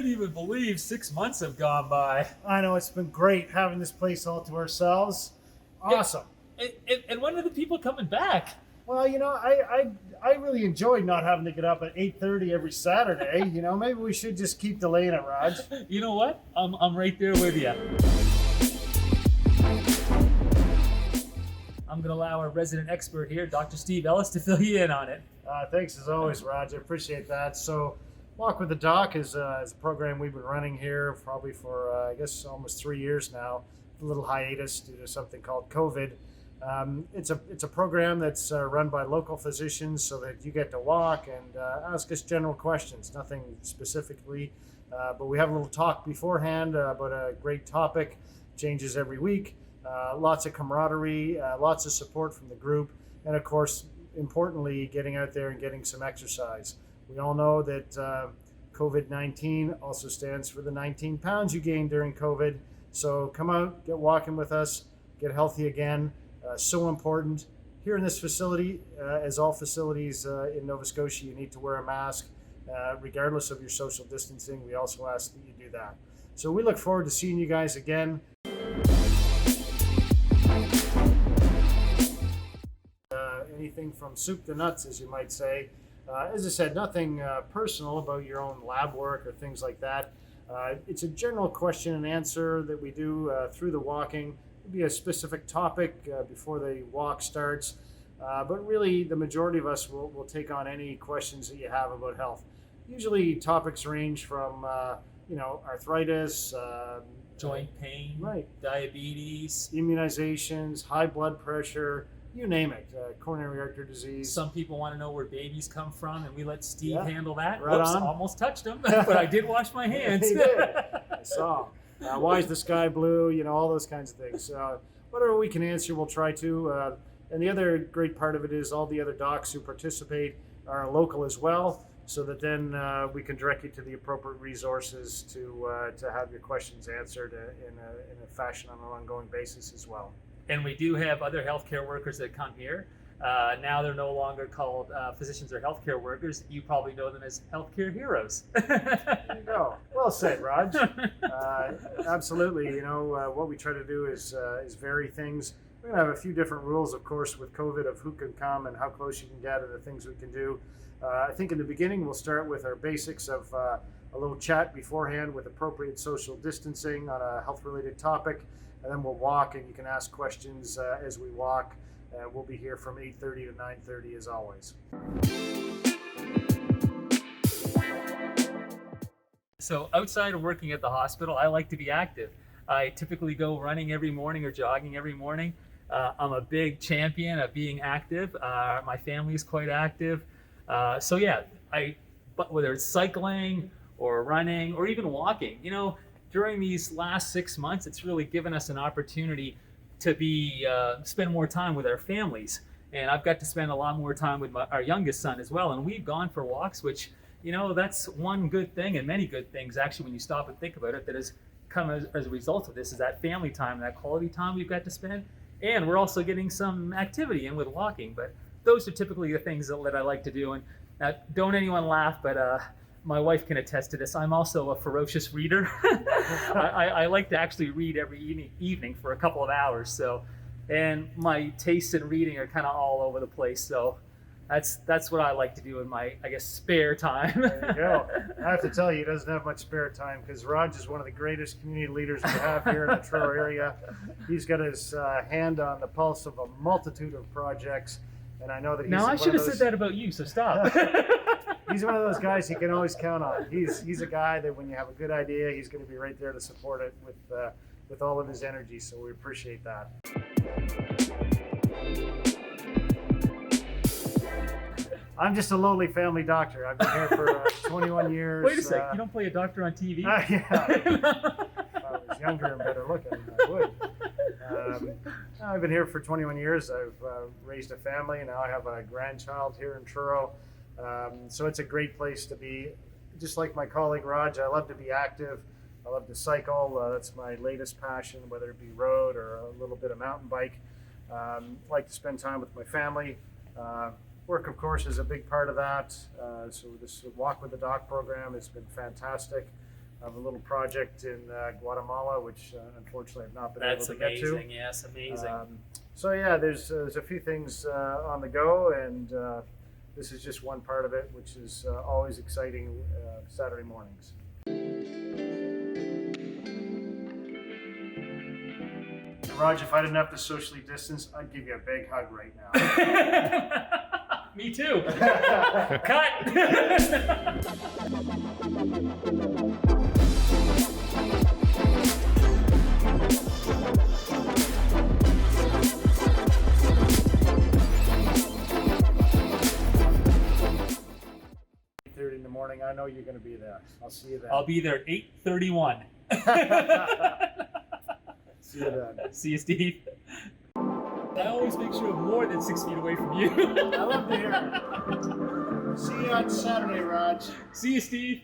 can't even believe 6 months have gone by. I know, it's been great having this place all to ourselves. Awesome. And when are the people coming back? Well, I really enjoyed not having to get up at 8:30 every Saturday. Maybe we should just keep delaying it, Raj. You know what? I'm right there with you. I'm going to allow our resident expert here, Dr. Steve Ellis, to fill you in on it. Thanks as always, Raj. I appreciate that. So, Walk with the Doc is a program we've been running here probably for, I guess, almost 3 years now. A little hiatus due to something called COVID. It's a program that's run by local physicians so that you get to walk and ask us general questions, nothing specifically, but we have a little talk beforehand about a great topic, changes every week, lots of camaraderie, lots of support from the group, and of course, importantly, getting out there and getting some exercise. We all know that COVID-19 also stands for the 19 pounds you gained during COVID, so come out, get walking with us, get healthy again. So important. Here in this facility, as all facilities in Nova Scotia, you need to wear a mask regardless of your social distancing. We also ask that you do that. So we look forward to seeing you guys again. Anything from soup to nuts, as you might say. As I said, nothing personal about your own lab work or things like that. It's a general question and answer that we do through the walking. It'll be a specific topic before the walk starts, but really the majority of us will take on any questions that you have about health. Usually topics range from arthritis, joint pain, right, diabetes, immunizations, high blood pressure, you name it, coronary artery disease. Some people want to know where babies come from, and we let Steve handle that. Right. Whoops, on. Almost touched him, but I did wash my hands. He did. I saw. Why is the sky blue? All those kinds of things. Whatever we can answer, we'll try to. And the other great part of it is all the other docs who participate are local as well, so that then we can direct you to the appropriate resources to have your questions answered in a fashion on an ongoing basis as well. And we do have other healthcare workers that come here. Now they're no longer called physicians or healthcare workers. You probably know them as healthcare heroes. There you go. Well said, Raj. Absolutely. What we try to do is vary things. We're going to have a few different rules, of course, with COVID of who can come and how close you can get and the things we can do. I think in the beginning we'll start with our basics of a little chat beforehand with appropriate social distancing on a health-related topic, and then we'll walk and you can ask questions as we walk. We'll be here from 8:30 to 9:30 as always. So outside of working at the hospital, I like to be active. I typically go running every morning or jogging every morning. I'm a big champion of being active. My family is quite active. But whether it's cycling or running or even walking, during these last 6 months, it's really given us an opportunity to spend more time with our families. And I've got to spend a lot more time with our youngest son as well. And we've gone for walks, which, that's one good thing, and many good things actually when you stop and think about it, that has come as a result of this, is that family time, that quality time we've got to spend. And we're also getting some activity in with walking. But those are typically the things that I like to do. And don't anyone laugh, but my wife can attest to this. I'm also a ferocious reader. I like to actually read every evening for a couple of hours. So, and my tastes in reading are kind of all over the place. So that's what I like to do in my, spare time. There you go. I have to tell you, he doesn't have much spare time because Raj is one of the greatest community leaders we have here in the Truro area. He's got his hand on the pulse of a multitude of projects, and I know that he's Now I should have said that about you, so stop. He's one of those guys you can always count on. He's a guy that when you have a good idea, he's going to be right there to support it with all of his energy. So we appreciate that. I'm just a lowly family doctor. I've been here for 21 years. Wait a sec, you don't play a doctor on TV? Yeah. If I was younger and better looking, I would. I've been here for 21 years. I've raised a family, and now I have a grandchild here in Truro. So it's a great place to be. Just like my colleague Raj, I love to be active. I love to cycle. That's my latest passion, whether it be road or a little bit of mountain bike. Like to spend time with my family. Work, of course, is a big part of that. So this Walk with the Doc program has been fantastic. of a little project in Guatemala, which unfortunately I've not been That's able to get to. amazing. Yes, amazing. So yeah, there's a few things on the go, and this is just one part of it, which is always exciting Saturday mornings. Raj, if I didn't have to socially distance, I'd give you a big hug right now. Me too. Cut. 8:30 in the morning. I know you're going to be there. I'll see you then. I'll be there at 8:31. See you then. See you, Steve. I always make sure I'm more than 6 feet away from you. I love to hear it. See you on Saturday, Raj. See you, Steve.